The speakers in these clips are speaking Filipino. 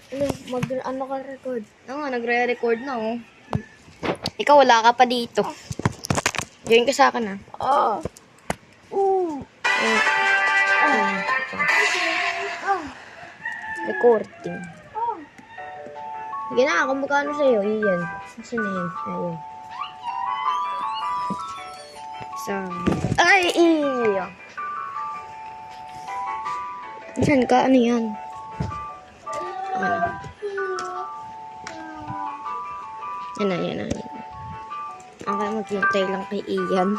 Ano ka record? Oo nga, nagre-record na oh. Ikaw wala ka pa dito. Join ka sa akin ah. Recording. Sige na, kung magkano sa'yo, iyan. Saan na yan? Ayun. So, ay, iya. Saan ka? Ano yan? Ano? Yan na, yan na. Okay, maghintay lang kay Ian.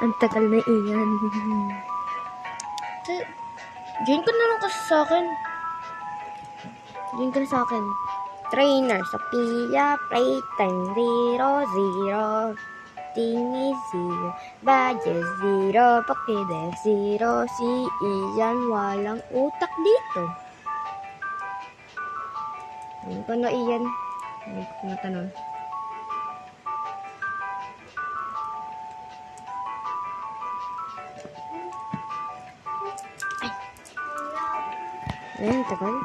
Ang tagal na Ian. Join ka na lang kasi sa akin. Join ka na sa akin. Trainer, Sophia, playtime 0, 0. Tingi 0, budget 0, Pokédex 0. Si Ian walang utak dito. Ano ko na Ian? Hindi ko matanong. Ayun, tagal.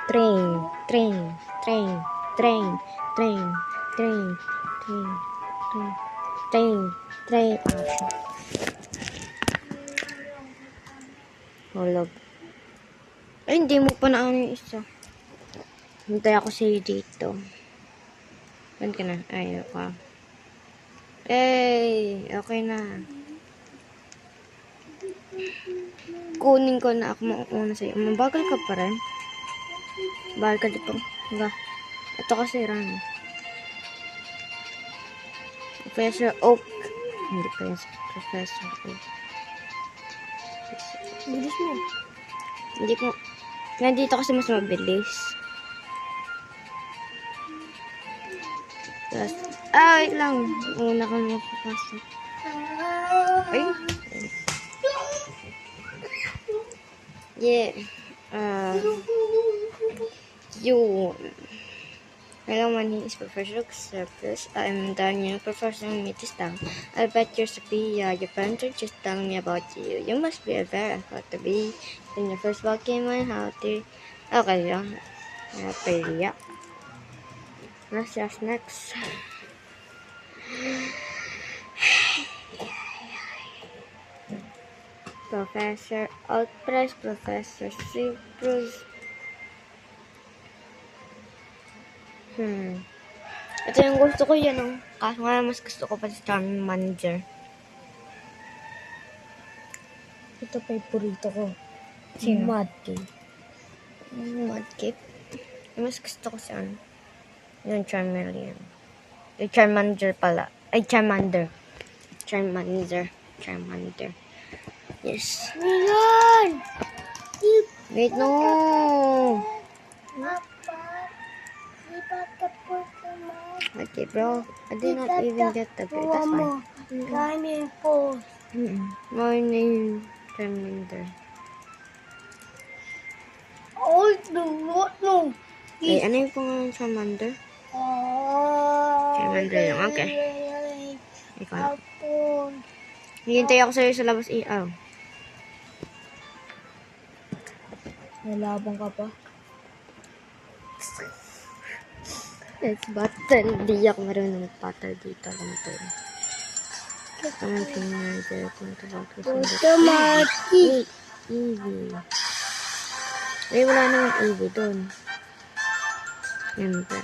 Train, train, train, train, train, train, train, train, train, train, action. Hulog. Ay, hindi mo pa na ano yung isa. Hintay ako sa'yo dito. Saan ka na? Ay, ako. Hey, okay na. Kunin ko na ako mauna sa'yo. Mabagal ka pa rin. Bagal ka dito. Diba? Ito kasi run. Professor Oak. Hindi pa yan. Professor Oak. Bilis mo. Hindi ko. Nandito kasi mas mabilis. Tapos, wait lang. Una ka na makapasok. Ay. Yeah. Hello, my name is Professor Xerxes. I'm Daniel. Professor Metis down. I bet you're Sophia. Your parents are just telling me about you. You must be a very hard to be. When you first walk in my house, okay, lang. Yeah. What's next? Professor Outpress, Professor Cyprus. Ito yung gusto ko yan, oh. Kaso nga mas gusto ko pa si Charmander. Ito favorito ko. Sino? Mudkip. Mudkip? Mas gusto ko si ano. Yung Charmeleon. Yung Charmander pala. Ay, Charmander. Charmander. Yes. Milan! Wait, no! Okay, bro. I did not even get the grade. That's fine. Diamond Force. My name Charmander. Oh, no. Eh, ano yung pangalan Charmander? Charmander lang. Okay. Ikaw. Hihintay ako sa'yo sa labas. Nalabang ka pa? Let's battle. Di ako marunong mag-battle dito. Alam ko yun. Kaman Charmander. Punta lang ko sa Automatic. Eevee. Eh, wala naman Eevee doon. Yan pa.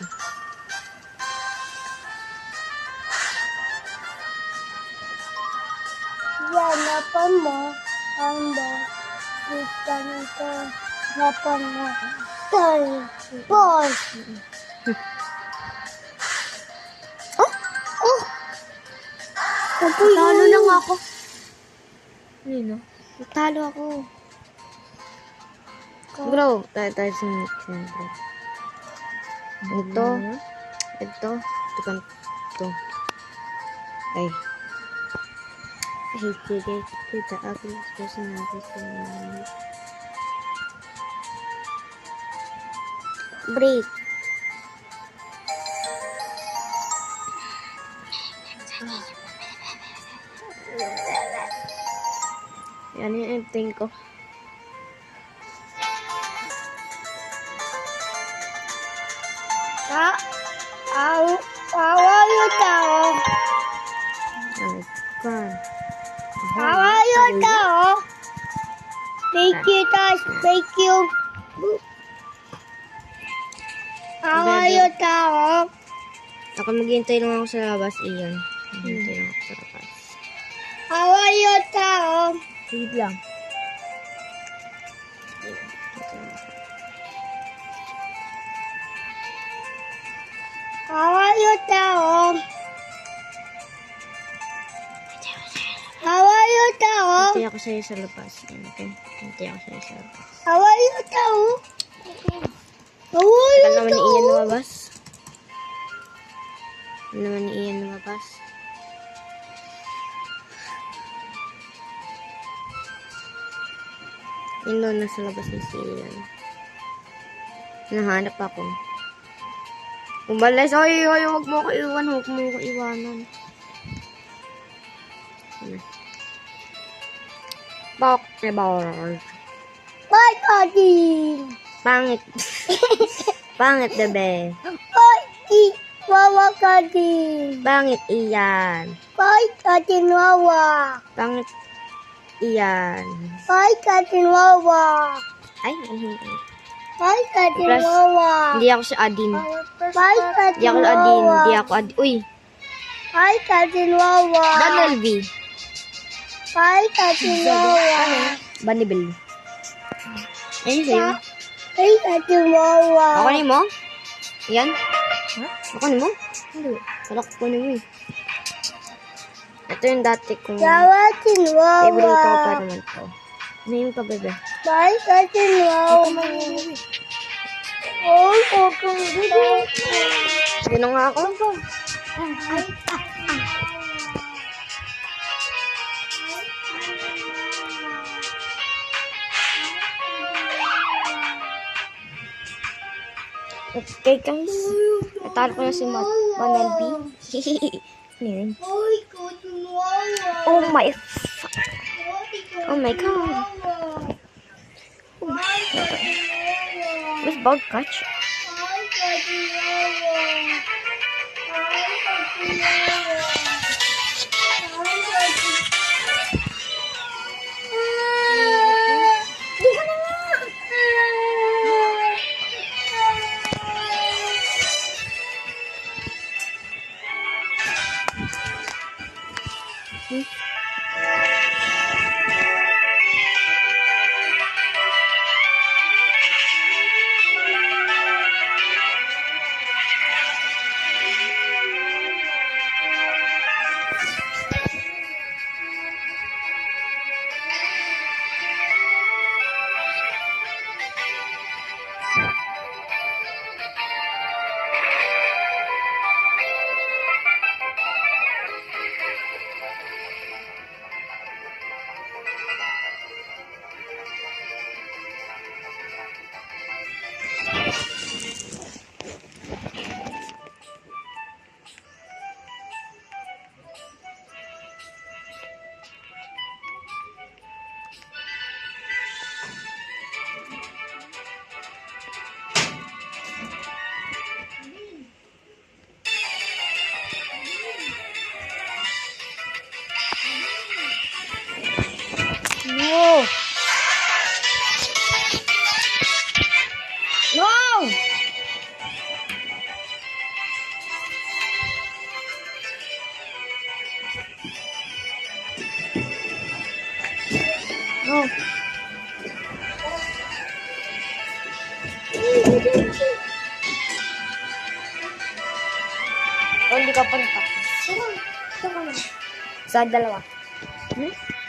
Yan, napan mo. Ando. Kita nito. Napan mo. Boss. Natalo lang ako. Ano? Natalo ako. Bro, tayo sa next na bro. Ito. Ay. Sige. Kita ako sa natin sa break. Yan yung editing ko. How are you, tao? Oh, God. How are you, tao? Thank you, guys. Thank you. How are you, tao? Ako maghihintay lang ako sa labas, Ian. Maghihintay lang ako sa labas. How are you, tao? Wait lang. How are you, tao? How are you, tao? Hintay ako sa'yo sa labas. Okay? Hintay ako sa'yo sa labas. How are you, tao? How are Tagal you, naman ni tao? Ian lumabas. Tagal naman ni Ian lumabas. Yun doon, nasa labas na si Ian. Nahanap ako. Umalis. Ay, huwag mo ko iwan. Huwag mo ko iwanan. Pokeball. Bye, Daddy. Pangit. Pangit, bebe. Bye, Wawa, Daddy. Pangit, Ian. Bye, Daddy, Wawa. Pangit, Ian. Bye, Daddy, Wawa. Ay, hindi. Bye, Daddy, Plus, Wawa. Hindi ako si Adin. Bye, Daddy, Hindi ako Adin. Wawa. Hindi ako Adin. Uy, Bye, Daddy, Wawa. Donald B. Bye, Daddy, Wawa. Banibel. Ayun sa'yo. Bye, Daddy, Wawa. Ako ni mo? Yan? Ako ni mo? Hindi. Wala ko kunin mo eh. Ito yung dati kong Daddy, Wawa. favorite ko pa naman to. Name ka, bebe. Bye, Daddy, Wawa. Oh, Sino nga ako? Okay guys, natalo ko na si Manel B. Ano yun? Oy, Daddy, Wawa. Oh my fuck. Oh my god. Where's Bug Catch? No! No! No. Oh, hindi ka pa natapos. Sa dalawa.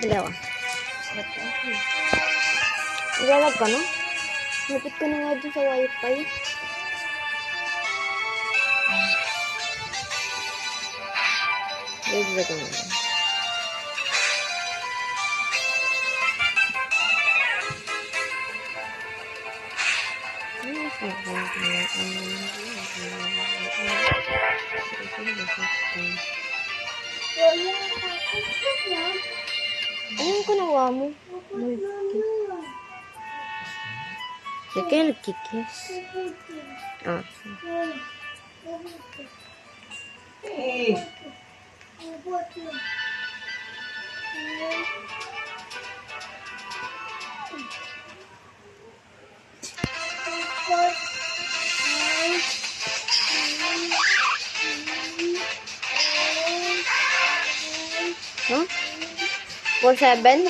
Dalawa. Naglalag ka, no? Lapit ka na nga dun sa wifi. Wait, wait, wait. Ayun ko nawa mo. Hindi kayo nagkikis. Ah. Eh, Huh? 4-7?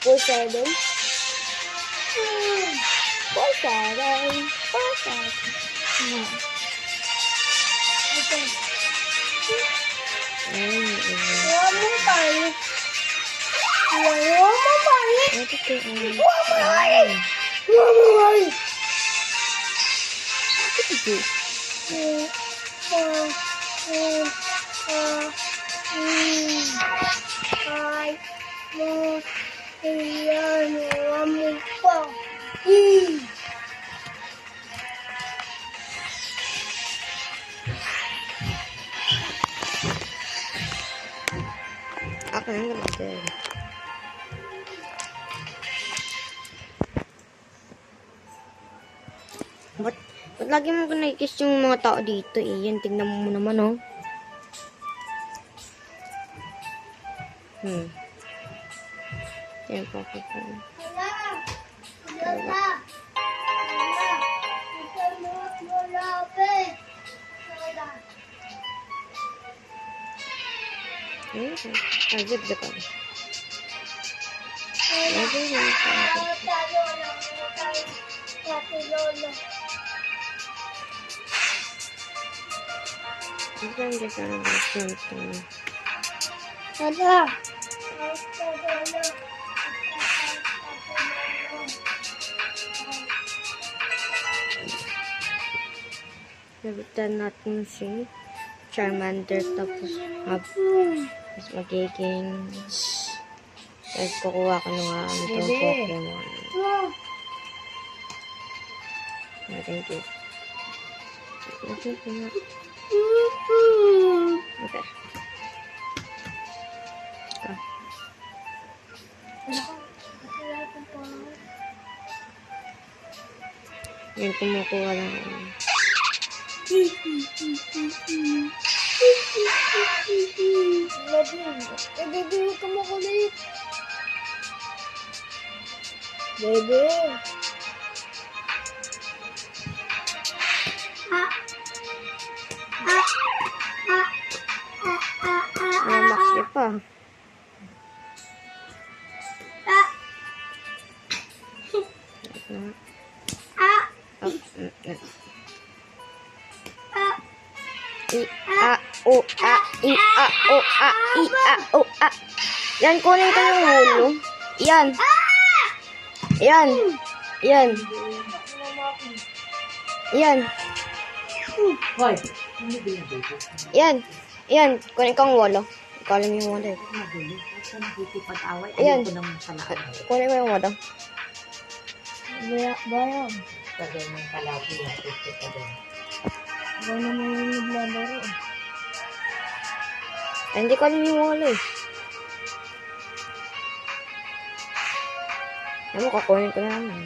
4-7? 4-7? 4-7? Huwag mo balik. Huwag mo balik. Huwag mo balik. Huwag mo balik. Ay, mo, iyan, huwag mo pa. Ako na naman. Ba't lagi mo nakikiss yung mga tao dito eh? Yan, tignan mo naman oh. Yan po ako po. Zip ako. Nabitan natin si Charmander tapos tapos magiging tapos kukuha ko ng itong Pokemon. Thank you. Okay. Yan, kumukuha lang ako. Baby, huwag ka makulit. Baby. Max niya pa. Yan, kunin ko yung ulo. Yan. Yan. Yan. Yan. hoy, hindi binigay ko. Yan. Yan. Kunin ko ang walo. Ikaw alam yung walo eh. Magulo. Huwag ka nakikipag-away. Ayan. Ayaw ko naman sa lahat. Kunin ko yung walo. Bayang. Tagay ng kalaki. Ito ka doon. Ikaw naman yung naglalaro. Ay, hindi ko alam yung walo eh. Alam mo, kakunin ko na naman.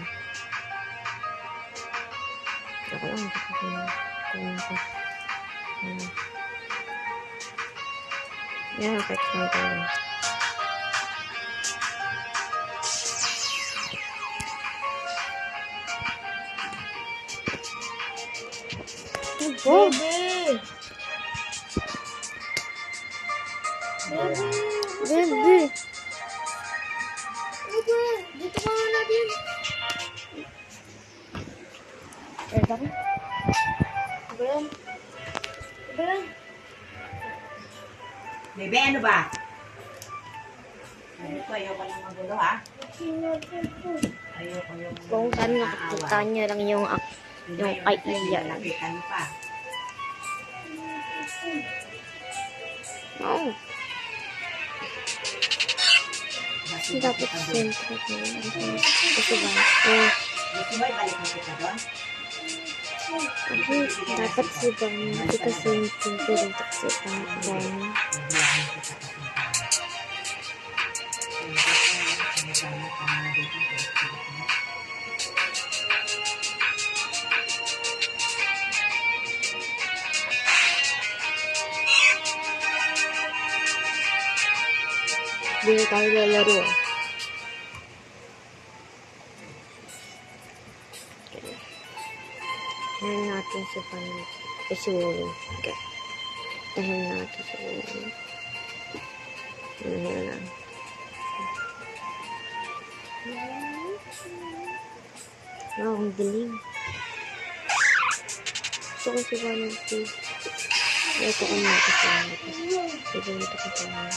Ako lang, kukunin ko. Yan, effects lang tayo. Oh! Baby! Baby! Baby! Dito ka nga natin. Eto ko. Bayan. Bayan. Bebe, ano ba? Ayoko lang magulo, ha? Ayoko yung... Kung saan nakikita niya lang yung kay Iya lang. Lapitan pa. Oo. Basta Dapat ka doon. siyempre ko. Kasi ba? Gusto mo ibalik mo kita doon? Dapat si Bang. Hindi kasi siyempre rin kasi Bang. Hindi ako kita kasi. Kasama ka na dito. Hindi na tayo lalaro ah. Okay. Tahin natin si Panit. Si Wolo. Okay. Tahin natin si Wolo. Tahin lang. Wow, ang dilim. Gusto ko si Valentine. Ito ko na kasi ibigay ko sa mga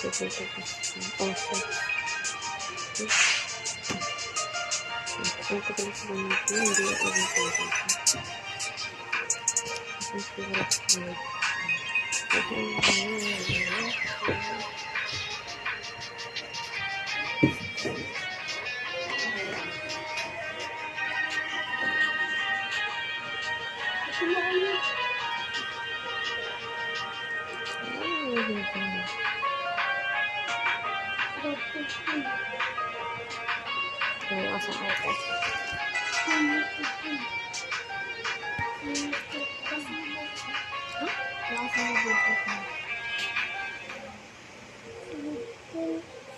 ibigay ko sa also. Ito ko lang sa mga hindi ako ibigay ko. Ito ko lang sa mga Kaya ako sa atas.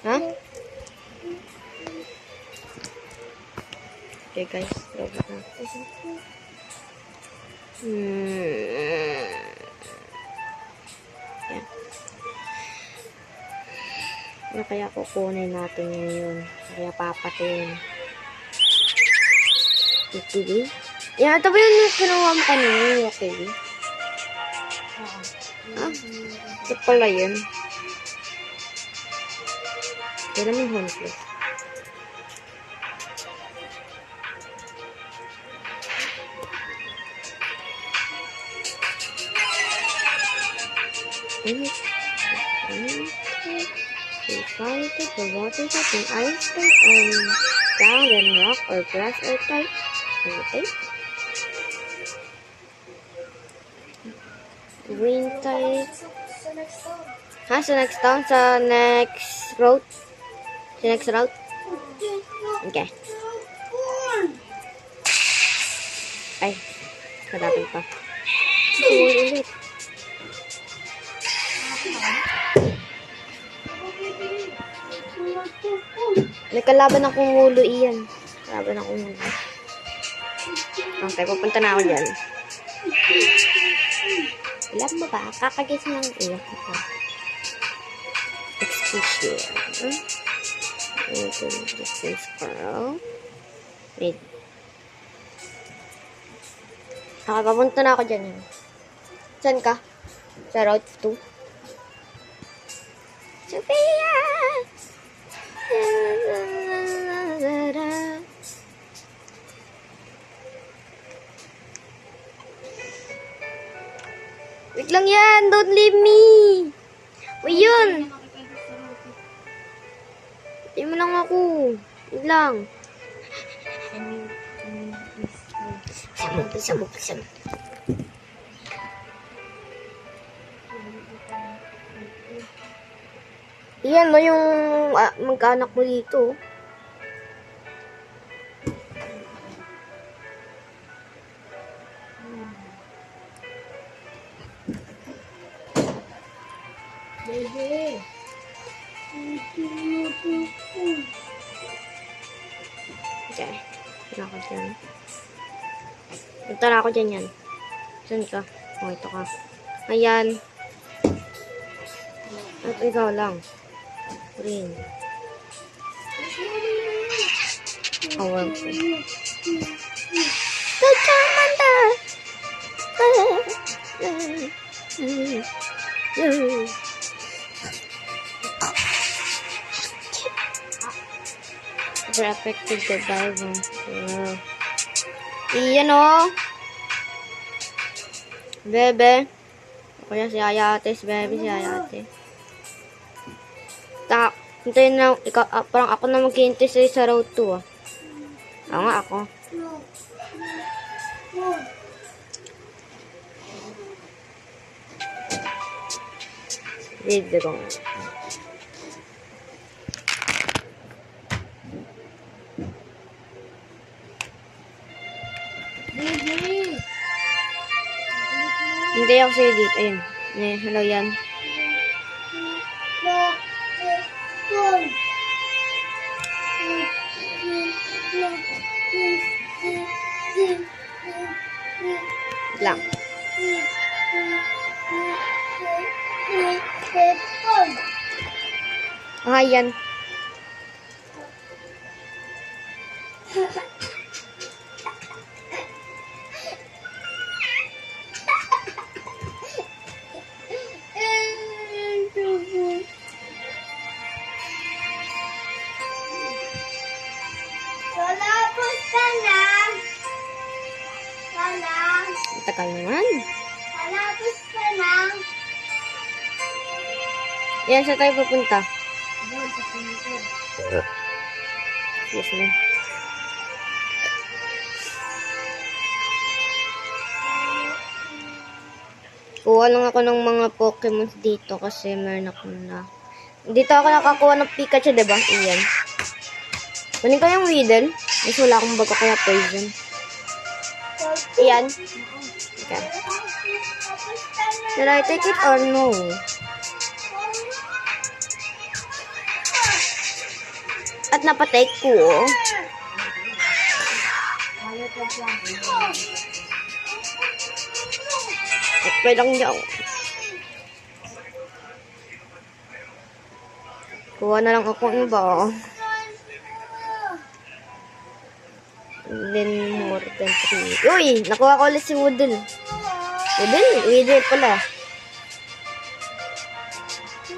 Ha? Okay guys, lobot na. Yan. Ano kaya kukunin natin ngayon? Kaya papatin. Okay. Yan, ito ba yung kinuha mo kanina? Okay. Ah, ito pala yun. Ito naman honefless. We find the water type and ice type and ground and rock or grass or type. Okay. Green type. Ha? Sa next town? Sa next route? Sa next route? Okay. Ay. Kadapin pa. Ulit. May kalaban akong ulo iyan. Kalaban akong ulo. Okay, pupunta na ako dyan. Alam mo ba? Kakagising ng ulo ko. Exposure. Ito distance curl. Wait. Okay, papunta na ako dyan. Saan ka? Sa route 2? Sophia! Wait lang yan! Don't leave me! Uy, yun! Hindi mo lang ako. Wait lang. Sabog. Iyan mo yung magkaanak mo dito. Baby. Okay. Punta ako dyan. Punta na ako dyan yan. Saan ka? Oh, ito ka. Ayan. At ikaw lang. Green. Oh, well. The Charmander! Super effective the diver. Wow. Iyan o. Bebe. Ako yan si Ayates. Bebe si Ayates. Hintayin na, parang ako na mag-hintay sa road 2 ah. Oo nga ako. Dito ko. Hindi ako sa'yo dito. Ayun. Hello yan. Lang. Ah, yan. Talapos ka na. Talang. Tagal naman. Talapos ka na. Yan, saan tayo pupunta? Yes, ma'am. Kuha lang ako ng mga Pokemon dito kasi meron ako na. Dito ako nakakuha ng Pikachu, diba? Iyan. Kunin ko yung Weedle. Mas wala akong bago kaya poison. Iyan. Okay. Should I take it or no? At napatake ko. At lang niya. Kuha na lang ako ng iba. Then more than 3. Uy! Nakuha ko ulit si Woodle. Woodle pala.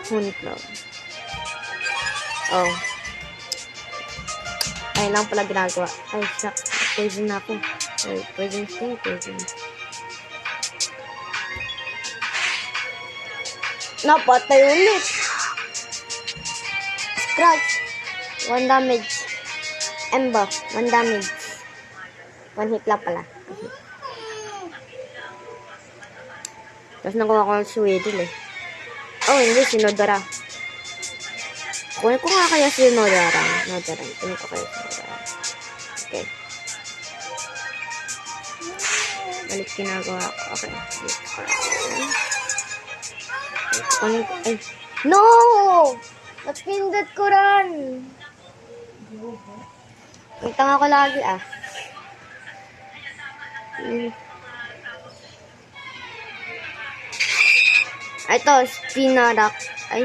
Moonflower. Oh. Ayun lang pala ginagawa. Ay, shucks. Poison na ako. Ay, poison sting. Napatay ulit. Scratch. 1 damage. Ember. 1 damage. 1 hit lang pala. Tapos nakuha ko ng Weedle eh. Oh, hindi. Sinodora. Kunin ko nga kaya si Nodara. Kunin ko kaya si Nodara. Okay. Balik ginagawa ko. Okay. Kunin ko. Ay. No! Napindot ko rin. Ang tanga ko lagi ah. Ito, Spinarak. Ay.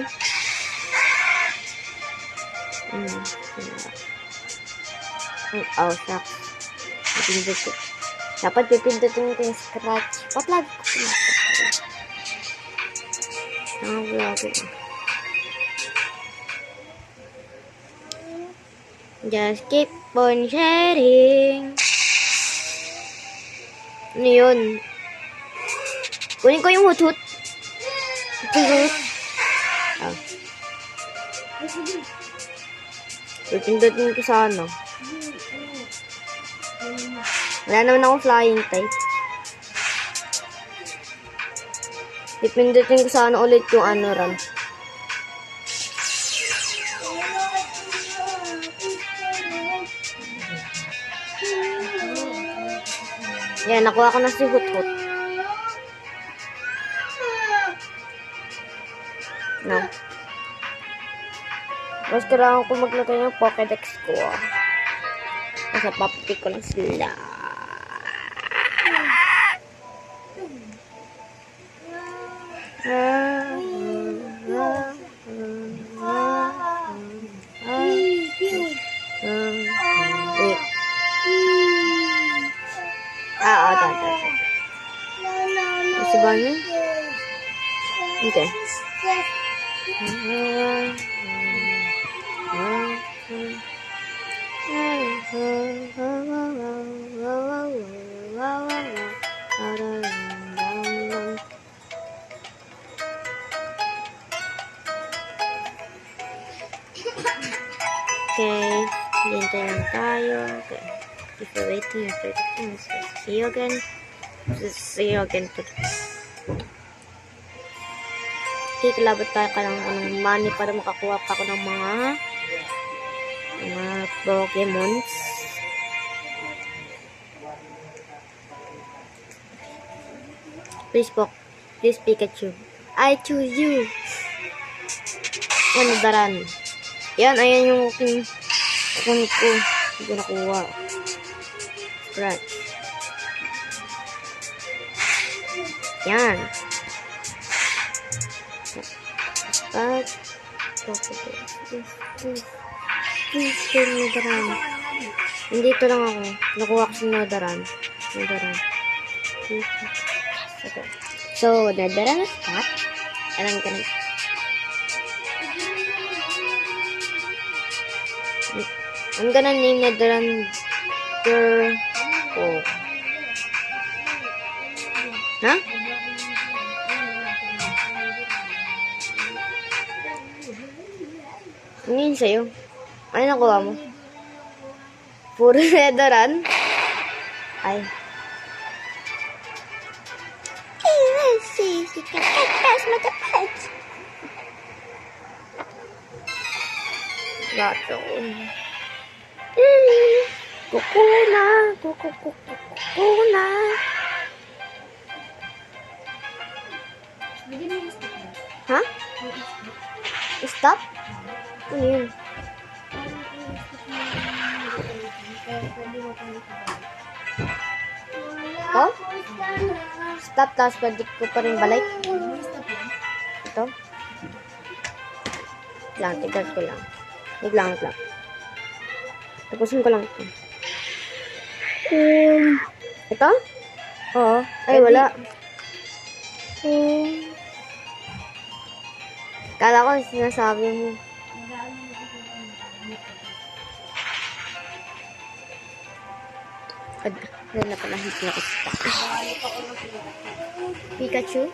Oh, shucks. Napindot ko. Dapat pipindutin ko yung scratch. Ba't lagi ko pinapit? Lagi. Just keep on sharing. Ano yun? Kunin ko yung hut-hut. Ah. Pipindutin ko sa ano. Wala naman akong flying type. Pipindutin ko sa ano ulit yung ano ram. Yan, nakuha ko na si Hut-Hut. No. Mas kailangan ko maglagay ng Pokédex ko. Kasi papatik ko lang sila. Wait. Masih banyak? Okay. Okay, hintay lang tayo. Okay. If you're waiting, if you're waiting, see you again. See you again. Okay, kalabat tayo ka ng money para makakuha pa ako ng mga Pokemons. Please, Please, Pikachu. I choose you. Ano, daran. Yan, ayan yung kukunin ko. Hindi ko nakuha. Right. Yan. At, please, Nodaran. Nandito lang ako. Nakuha ko si Nodaran. Okay. So, Nodaran is cut. And I'm gonna name Nodaran Turbo. Ha? Ano yun sa'yo? Ano nakuha mo? Puro Nodaran? Ay. Si Kakas matapat. Gato. Kukuna. Kukuna. Ha? Stop? Ano yun? Oh? Stop, tapos pwede ko pa rin balik. Ito. Tignan ko lang. Wait lang. Tapusin ko lang ito. Ito? Oo. Ay, wala. Kala ko sinasabi mo. Wala na pala, hindi ako stuck. Pikachu?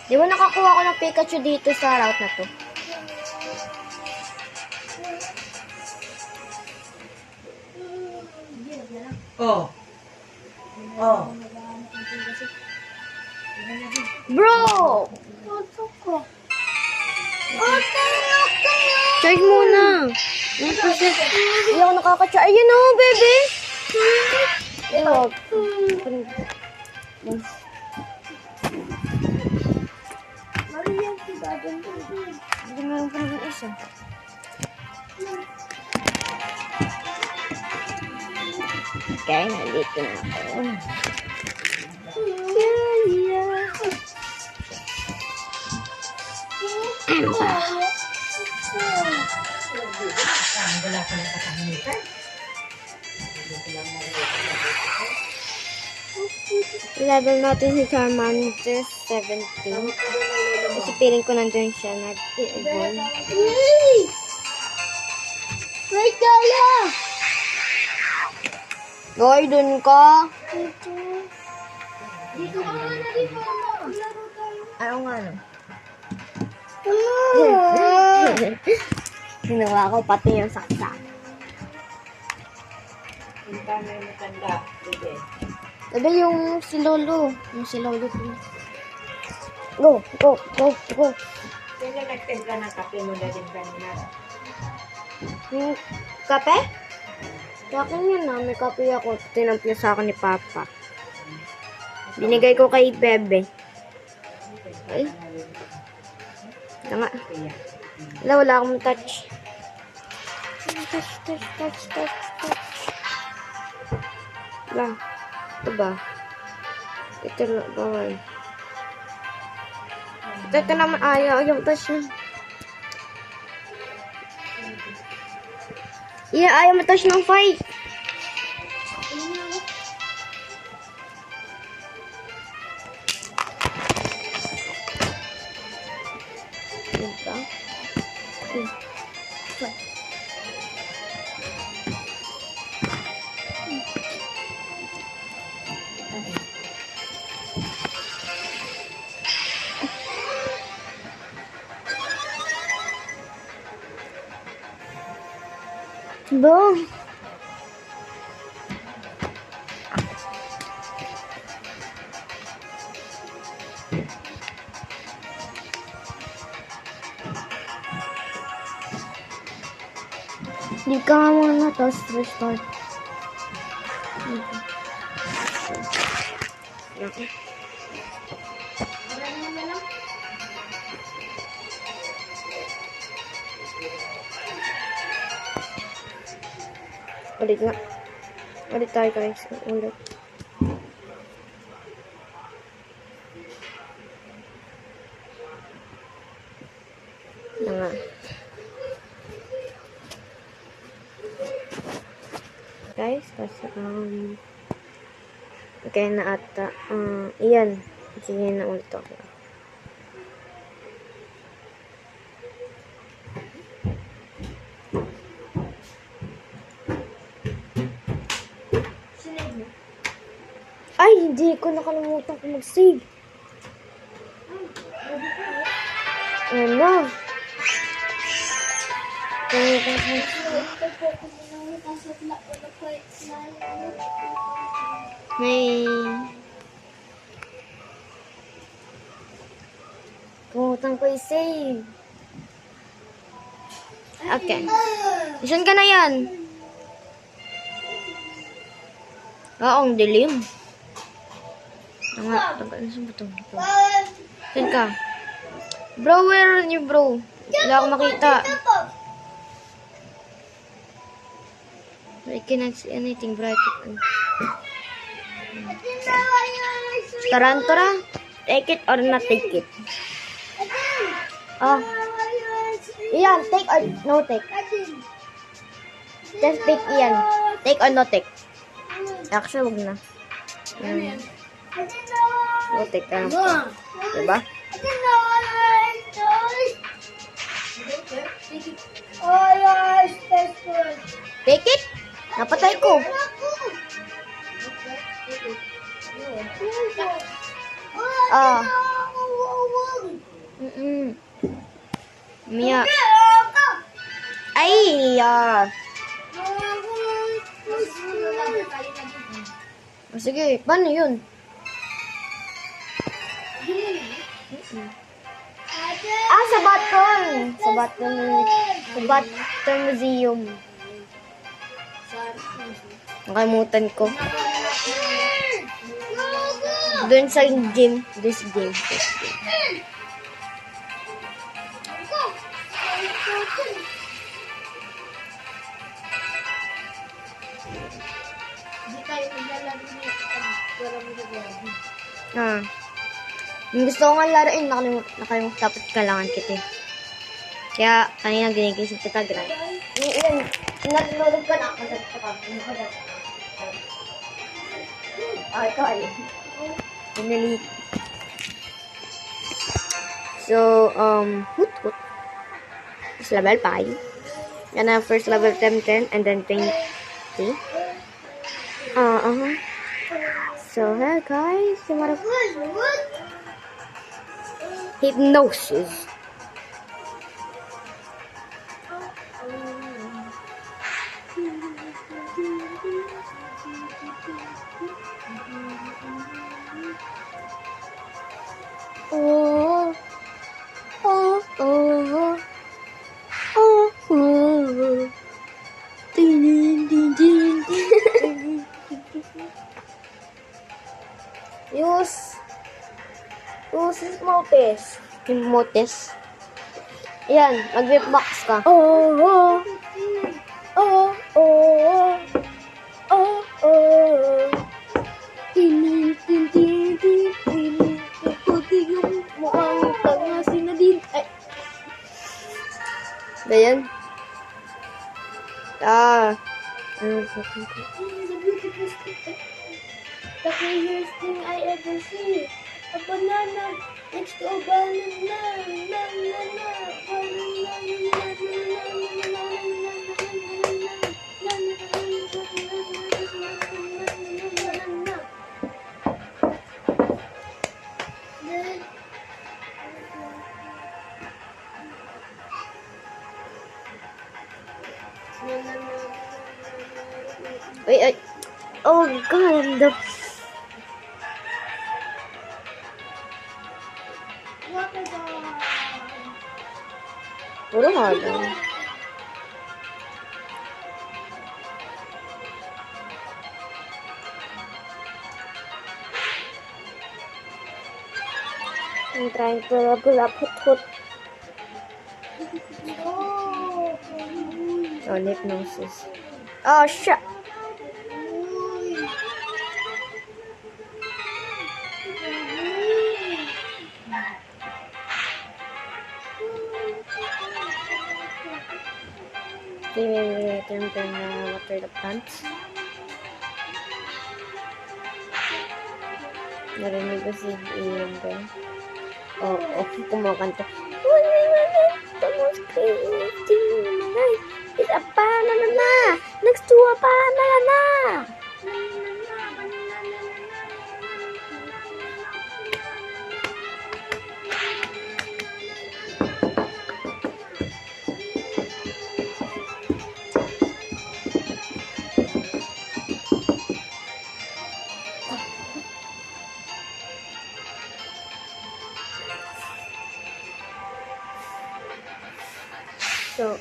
Di ba nakakuha ko ng Pikachu dito sa route na to? Oh. Bro! Charge muna. Hindi ako nakaka-charge. Ayun o, baby! Ewan. Hindi meron pa naman isa. Okay, nandito na ako. Wala ka ng katahimikan. Level natin si Charmander 17. Kasi feeling ko nandun siya nag-evolve. Wait, Kaya! Goy, dun ka. Dito ka nga na rin mo. Ano nga no? Ano? Ginawa ko pati yung saksak. Punta na yung matanda. Bebe. Sabi yung si Lolo. Yung si Lolo. Go. Sino nagtimpla ng kape mo na din kanina? Yung kape? Sa akin yun na. May kape ako. Tinampla sa akin ni Papa. Binigay ko kay Bebe. Ay. Tama. Wala akong touch. Touch. Wala. Ito ba? Ito lang. Bawal. Ito naman. Ayaw touch na. Yeah, ayaw matouch ng fight. Ito. Bo. Di ka nga muna, tapos restart. Okay. Ulit nga. Ulit tayo guys. Ulit. Na nga. Guys, kasi okay na ata. Iyan. Sige na ulit ako. Ay, hindi ko nakalimutan kung mag-save. Ano? May... Kumutan ko i-save. Okay. Isan ka na yan? Oo, ang dilim. Tagal na sa butong ito. Saan ka? Bro, where are you, bro? Wala akong makita. I cannot see anything bright. Tarantula? Take it or not take it? Oh. Iyan, take or no take? Just pick Iyan. Take or no take? Actually, wag na. No take ka lang. Diba? Take it? Napatay ko. Mia. Ay, sige, paano yun? Sa Baton. Sa Baton Museum. Nakalimutan ko. Doon sa gym. This game. Yung gusto ko nga laruin, nakalimutan dapat kailangan kita. Kaya, kanina ginigising kita, Gran. Yun, natulog ka na. Kaya. Pinali. So, hoot. It's level 5. And then first level 10, and then 20. So, hey guys, hypnosis. Use Motes. Yan, mag-beatbox ka. Mukhang tanga si Nadine. Ayan. The craziest thing I ever see. A banana next to a banana. Wait. Oh God, puro hard. I'm trying to level up. Hoot. Oh, hypnosis. Oh, shit! Okay, wait, I'm gonna water the plants. Narinig ko si Ian doon. Oh, okay, kumakanta. The most crazy thing in my life is a banana. Next to a banana. So,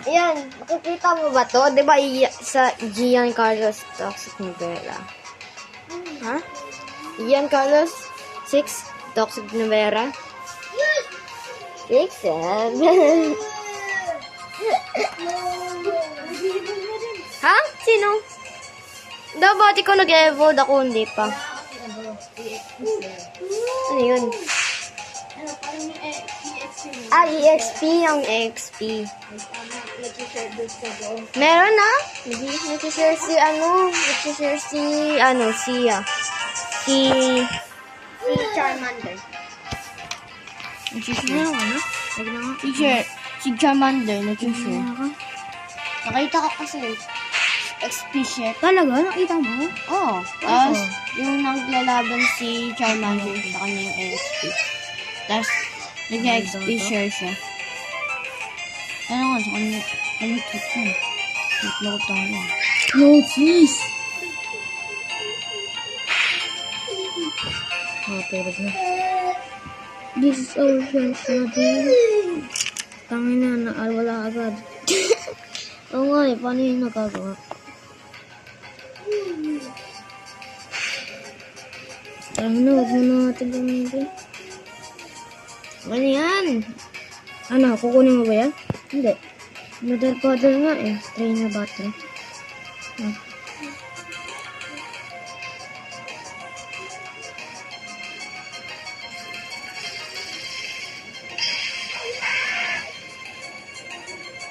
Ayan, makikita mo ba to? Di ba sa Giancarlo's Toxic Novela? Ha? Giancarlo's 6 Toxic Novela? 6, 7. Ha? Sino? Dapat ikaw nag-evolve, ako hindi pa. Ano yun? Ah, EXP yung EXP. Meron na? Nag-share si Sia. Si Charmander. Nag-share. Si Charmander, nag-share. Nakita ko kasi XP share. Talaga? Nakita mo? Oo. Tapos, yung naglalaban si Charmander sa kanya yung XP. Tapos, nag-XP share siya. Ano nga, sa kanya, tweet mo. Tweet tayo. No, please. Okay, wag na. This is our friend, brother. Tangin na, wala agad. Oo nga eh, paano yung nagagawa? Tangin na, wag mo na natin gamitin. Ano yan? Ano, kukunin mo ba yan? Hindi. Mother father nga eh. Strain na battery. Ah.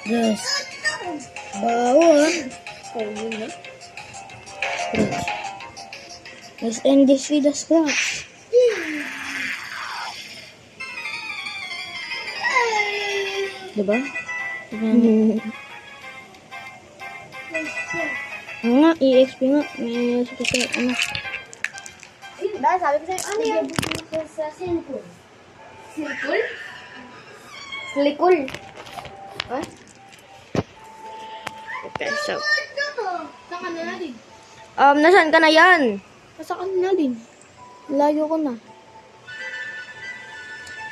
Yes. Bawa. Let's end this with a scratch. Diba? Nga, EXP nga. May special, ano. Dahil sabi ko sa'yo, ano yan? Sa Silikul. Silikul? Silikul. What? Okay, so. Saan ka na natin? Nasaan ka na yan? Nasa kanila din. Layo ko na.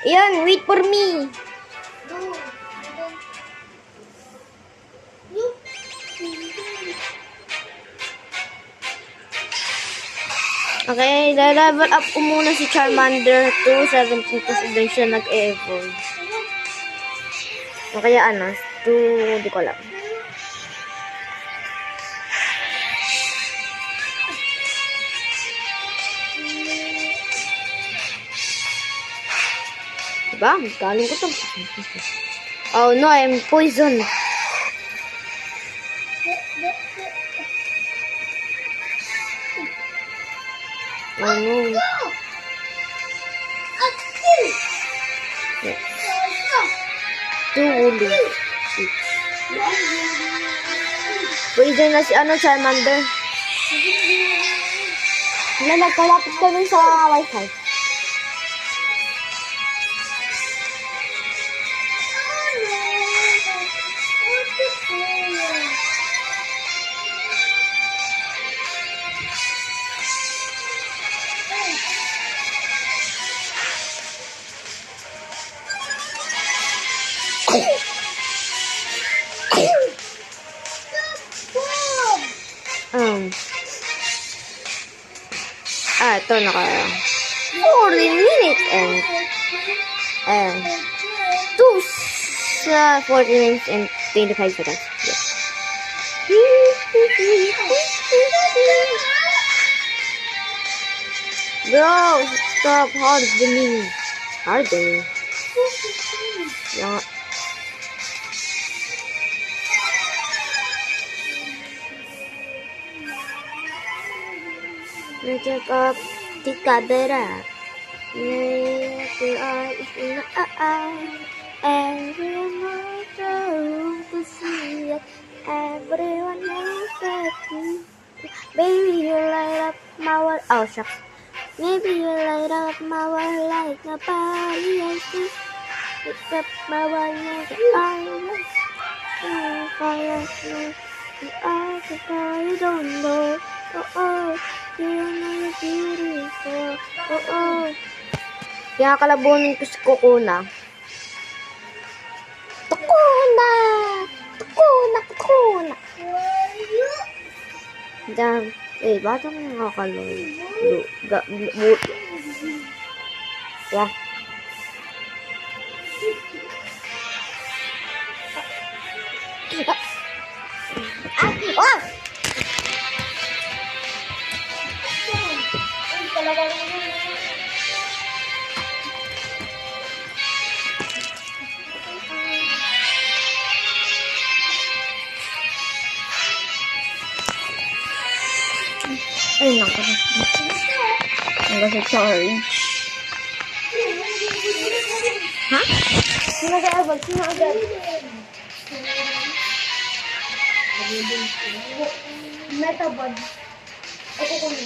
Yan, wait for me. Okay, level up ko muna si Charmander to 17 kasi doon siya nag-evolve. O kaya ano, to, di ko alam. Diba? Galing ko to. Oh no, I'm poison. Oh no. Yeah. Two uli. Poison na si Charmander. Nagkalapit kami sa Wi-Fi. Ito, 40 minutes and 40 minutes and 25 seconds. Yeah. Bro, stop hardening. Hardening. Yeah. Let's check up the camera. Your eyes in the eye. Everyone knows the room to see it. Everyone knows that you. Baby, you light up my world. Oh, shucks. Maybe you light up my world like nobody else do. Except my one as I love. Fire, you are the guy you don't know. Oh, you don't know you're beautiful. Oh. Kaya kalabunin ko si Kukuna. Tukuna! Damn. Bakit ako nakakaloy? Yeah. Oh! Ay, naku. Sorry. Ha? Sino agad? Metabod. Ako kunin.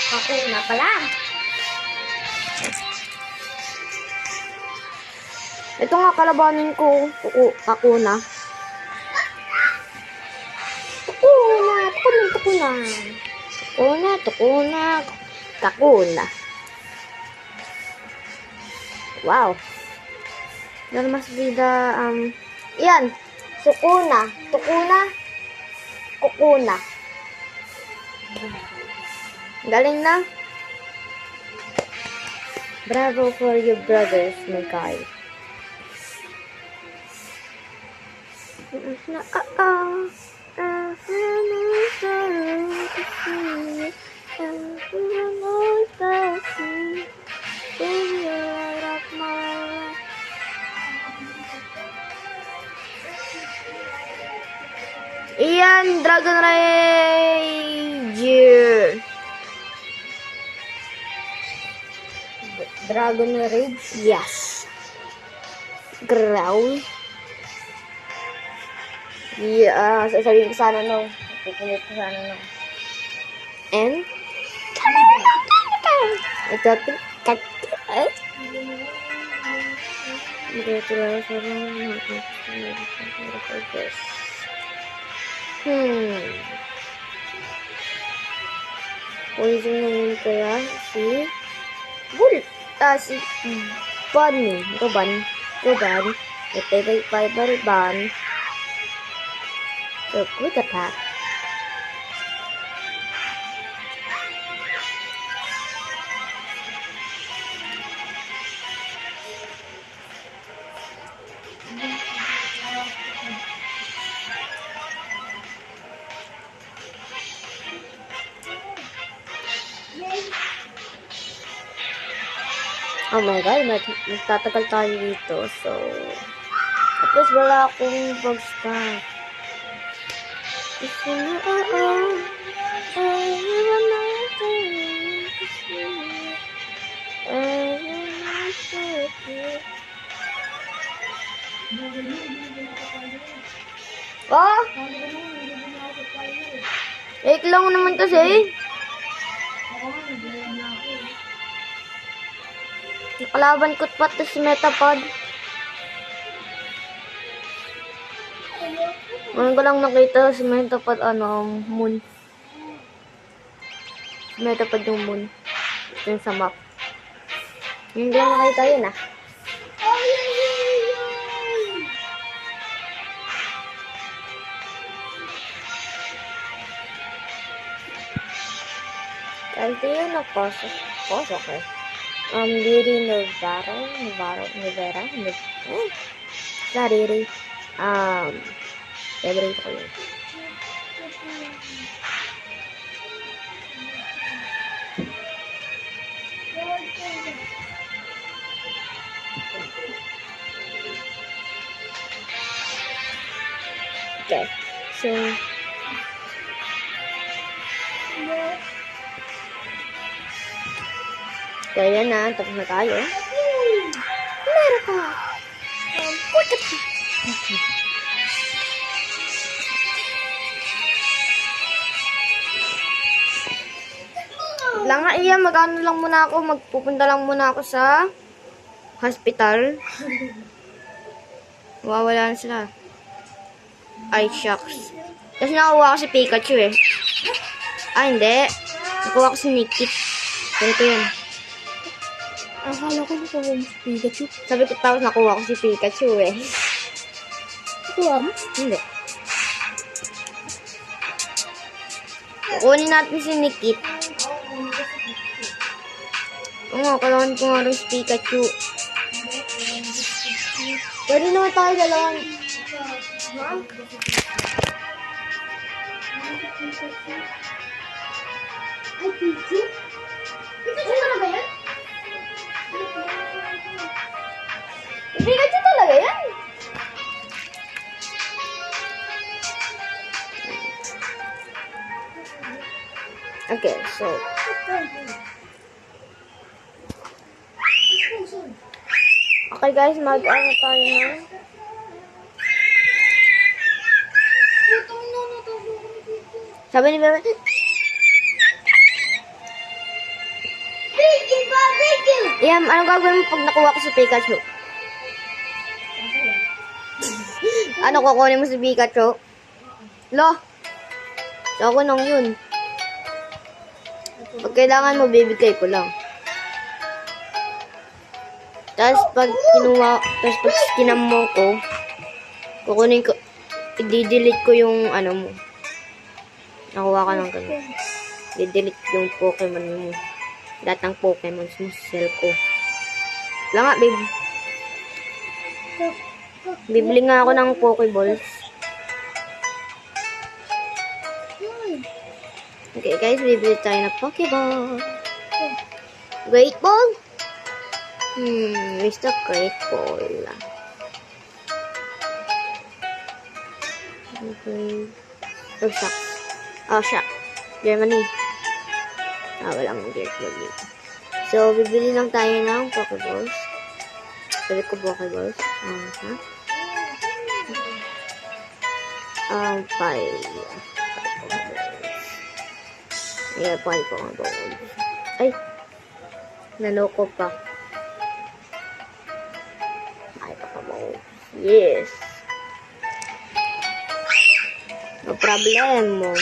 Kakuna pala. Ito nga kalabanin ko. Kakuna. Kakuna. Wow. That must be the, yan. Kukuna. Galing na. Bravo for your brothers, my guy. Iyan, Dragon Rage. Dragon Rage, yes. Growl. Yeah, sasabihin ko sana no. Pipilit ko sana no. And ito poison naman kaya si si Bunny. Ruban. Ito by Ban. So, quick attack. Oh my god, magtatagal tayo dito. So, tapos wala akong pag-start. Oh! Lang naman kasi. Nakalaban ko pa to si Metapod. Ngayon ko lang nakita si Metapod, moon. Si Metapod yung moon. Yung sa map. Hindi lang nakita yun Guys, do you know Koso, okay? Lady Rivera, Sariri, favorite ko yun. Okay, so, yan na, tapos na tayo. Meron ka! Lang nga iya, magpupunta lang muna ako sa hospital. Wawala na sila. Ay, shucks. Kasi nakakuha ko si Pikachu eh. Hindi. Nakuha ko si Nikit. Ganito yan. Akala ko nakuha mo si Pikachu. Sabi ko tapos nakuha ko si Pikachu eh. Nakuha mo? Hindi. Kukunin natin si Nikit. Oo, kailangan ko nga rin si Pikachu. Pwede naman tayo dalawang. Ay, Pikachu? Pikachu talaga yan? Pikachu talaga yan? Okay, so. Okay guys, mag-ano tayo na. Sabi ni Bebe, Yam, anong gagawin mo pag nakuha ko si Pikachu? Ano kukunin mo si Pikachu? Lo! So ako nang yun. Pag kailangan mo, bibigay ko lang. Tapos pag kinam mo ko, kukunin ko, i-delete ko yung ano mo. Nakuha ka ng ganun. I-delete ko yung Pokemon mo. Lahat ng Pokemon mo sa cell ko. Wala nga, babe. Bibili nga ako ng Pokeballs. Okay guys, bibili tayo ng Pokeball. Great Ball? Mr. Great Ball. Okay. Oh, shucks. Oh, shucks. Germany. Walang Great Ball dito. So, bibili lang tayo ng Pokeballs. Bili ko Pokeballs. Five Pokeballs. Yeah, 5 Pokeballs. Ay! Naloko pa. 5 Pokeballs. Yes! No problemo.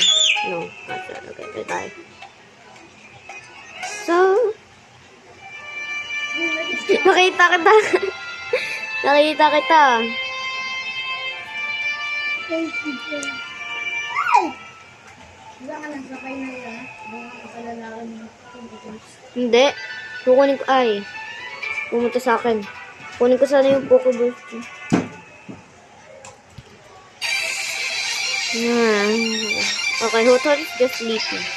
No. Okay, ito tayo. So, nakita kita. Nakita kita. Diba ka nasakay na yan? Mga kapalalakan mo. Hindi. Kukunin ko, ay. Pumunta sa akin. Kunin ko sana yung Pokeballs. Okay, Hotor is just sleeping.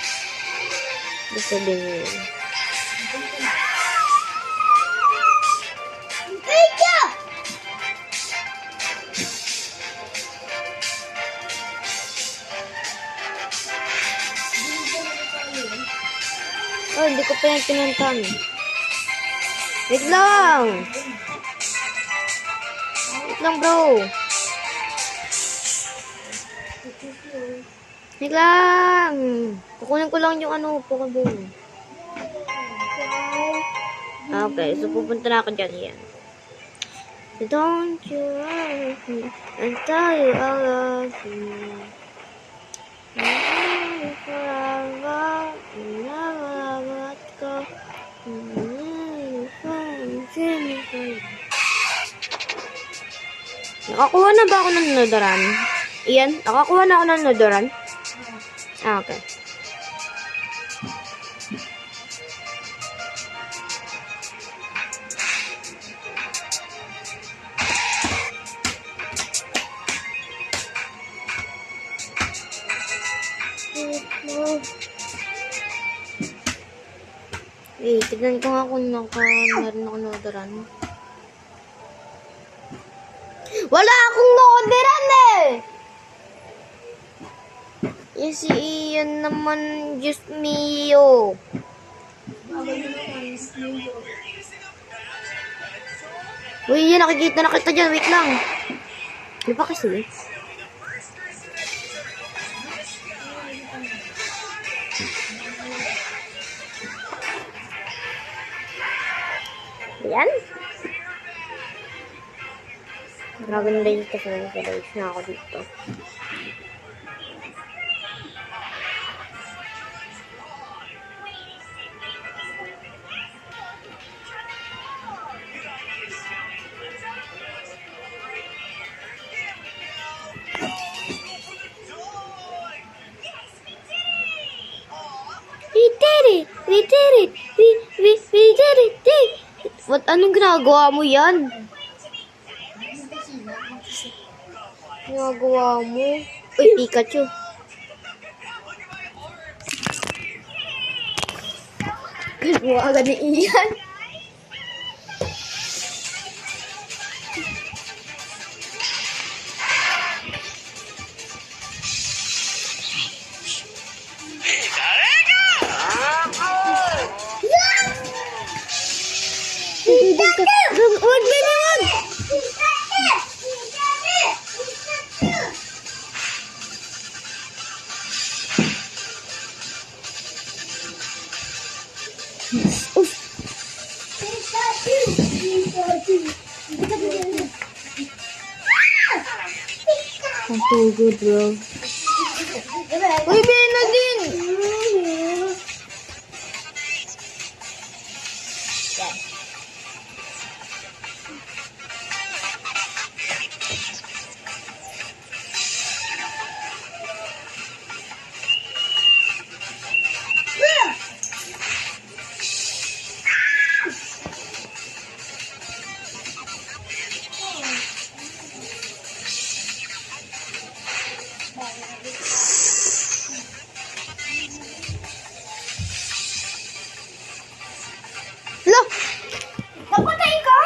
Just sabihin mo yun. Oh, hindi ko pa yan pinantan. Wait lang! Wait lang, bro. Wait lang! Kukunin ko lang yung ano, Pokeball. Okay, so pupunta na ako dyan. Yan. Don't you love me until you love me. Forever, never let go. Nakakuha na ba ako ng nodoran? Iyan, nakakuha na ako ng nodoran? Okay. No. Tignan ko nga kung meron ako na-orderan. Wala akong na-orderan eh! Si Ian naman, Diyos mio. Uy, yan, nakikita na kita dyan. Wait lang. Di ba kasi? Yan. Maganda yung kasi nag-live na ako dito. We did it! We did it! What? Anong ginagawa mo yan? Ginagawa mo? Uy, Pikachu. Gagawa agad ni Ian. Wag na naman! Ang tugod, bro. Uy, Ben na din! Lo! Napatay ka?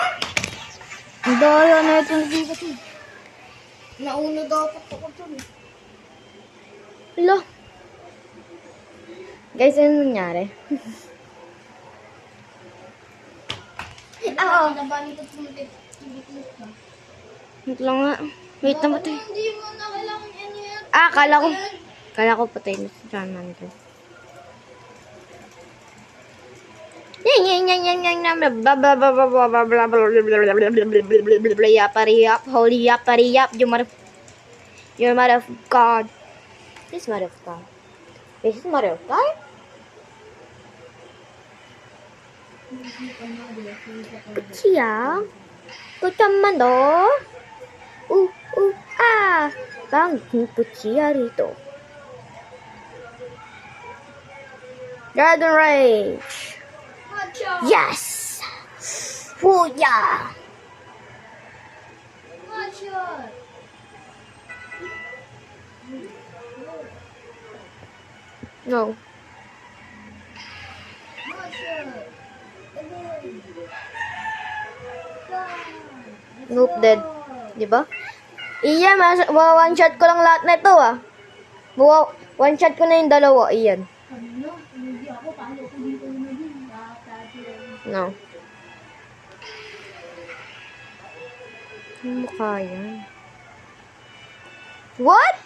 Ang daya na itong Pikachu. Nauna dapat ako dun. Lo! Guys, ano nangyari? Oo. Nabali ko tumulit. Wait lang nga. Wait na patay. Hindi mo na kailangan yan yan. Kala ko patay na si Charmander. You're mother of God. This mother of God. This is mother of God? Kaya? Kutaman do? Bangking puchiya rito. Dragon Rage. Yes! Oh yeah! No. Nope, dead. Diba? Iyan, one shot ko lang lahat na ito ah. One shot ko na yung dalawa, iyan. No. Ang mukha yan. What?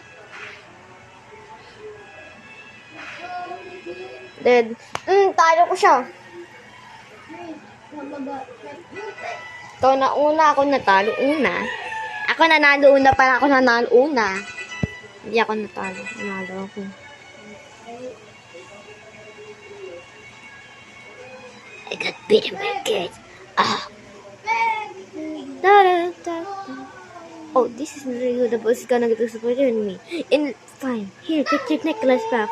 Dead. Talo ko siya. Ito na una, ako natalo una. Ako nanalo una para ako nanalo una. Hindi ako natalo. Nanalo ako. I got beaten by kids. Ah. Oh, this is really good. The boss is gonna get to support me. And fine. Here, take your necklace back.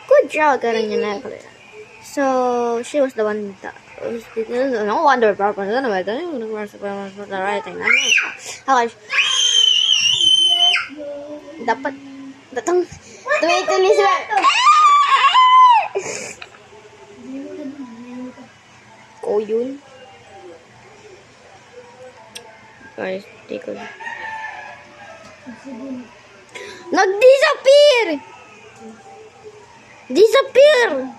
Good job getting your necklace. So she was the one that was no wonder purpose. I don't know. The right thing. Dapat. Datang. Tuloy-tuloy sila. Oh, yun. Guys, take a look. Nag-disappear! Disappear!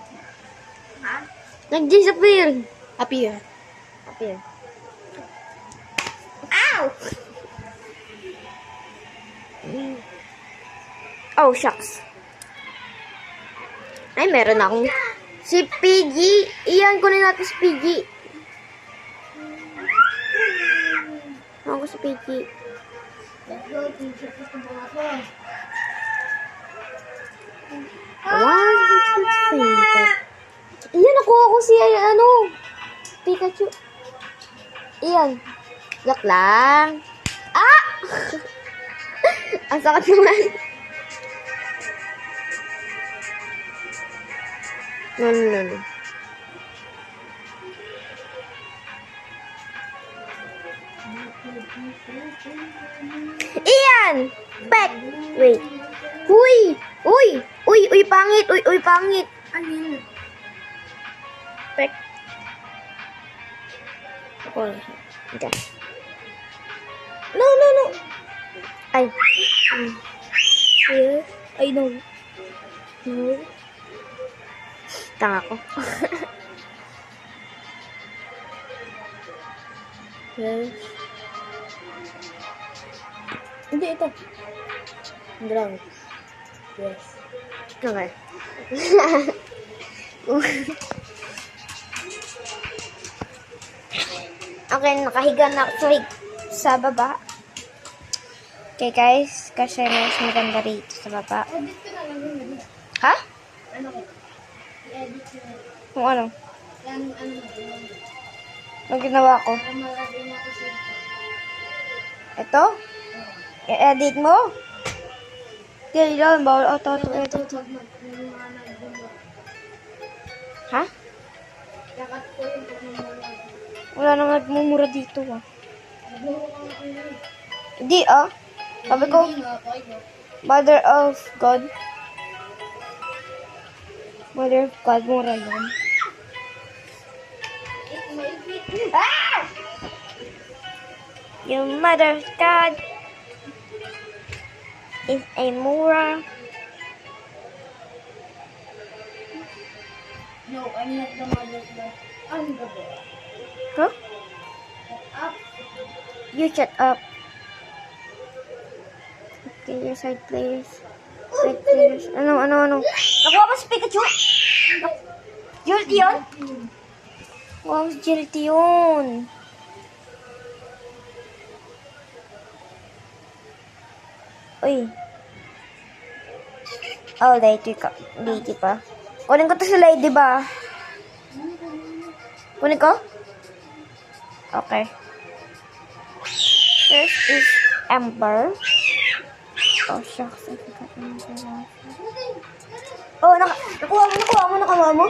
Nag-disappear! Appear. Appear. Ow! Oh, shucks. Ay, meron akong si Piggy. Iyan, kunin natin si Piggy. Ako si Piggy. Iyan, nakuha ko si Pikachu. Iyan. Yak lang. Ah! Ang sakit naman. No. Iyan! Pek! Wait. Uy, pangit. Uy, pangit. Ano? Pek. Okay. No. Ay. Here. Ay, no. No. Tanga ko. Yes. Hindi, ito. Ground. Yes. Okay. Okay, nakahiga na ako sa baba. Okay, guys. Kasi mas maganda rito sa baba. Ha? Kung ano? Ang ginawa ko? Ito? I-edit mo? Okay, yun. Bawal auto-edit. Ha? Wala nang nagmumura dito, ah. Hindi, ah. Sabi ko, Mother of God. Mother of God, mura yun. Ah! Yung Mother of God is a mura. No, I'm not the mother of God. I'm the boy. Huh? Up. You shut up. Okay, your side players. Side players. Ano? Nakuha ba si Pikachu? Guilty yun? Wow, guilty yun. Uy. Oh, lady pa. Kunin ko to sa lady ba? Kunin ko? Okay. First is Ember. Oh, shucks. I forgot Ember. Oh, nakuha mo.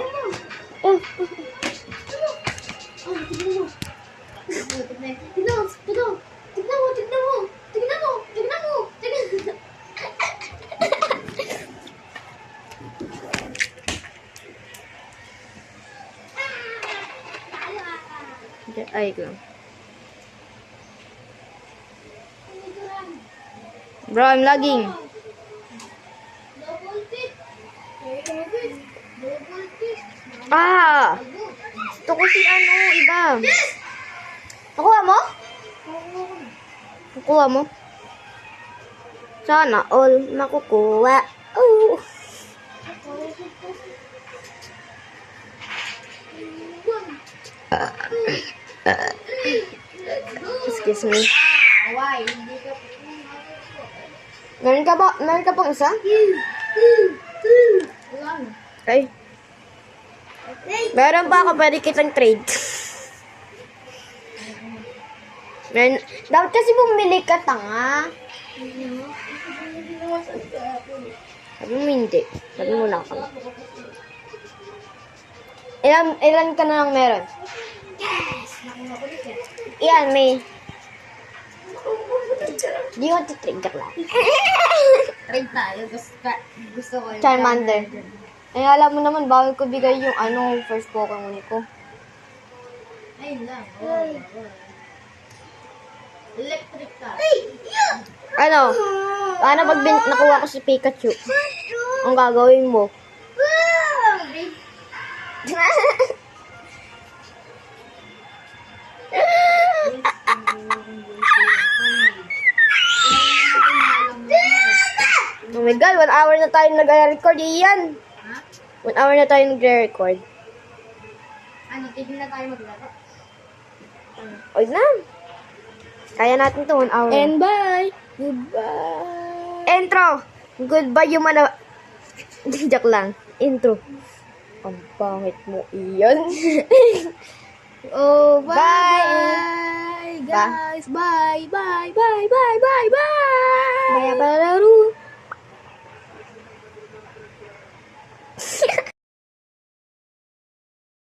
Tignan mo. Ay, go. Bro, I'm lagging. Ah! Ito ko si iba. Nakuha mo? Sana all makukuha. Oh. Excuse me. Meron ka pang isa? Ay. Meron pa ako, pwede kitang trade. Dapat kasi bumili ka, tanga. Sabi mo hindi. Sabi mo lang ka. Ilan ka na lang meron? Yes! Iyan, may. Do you want to trade? Joke lang. Trade tayo. Gusto ko yung Charmander. Eh, alam mo naman, bawal ko bigay yung first Pokemon ko. Ayun lang. Electric ka. Paano pag nakuha ko si Pikachu? Ang gagawin mo? Oh my God, 1 hour na tayo nag-record, Ian. 1 hour na tayo nag-record. Tigil na tayo maglaro. Huwag na. Kaya natin to 1 hour. And bye. Goodbye. Intro! Goodbye yung mana... Joke lang. Intro. Ang pangit mo, Ian. Oh, Bye. bye. Guys, bye. Bye. Bye. Bye. Bye. Bye. Bye, bye,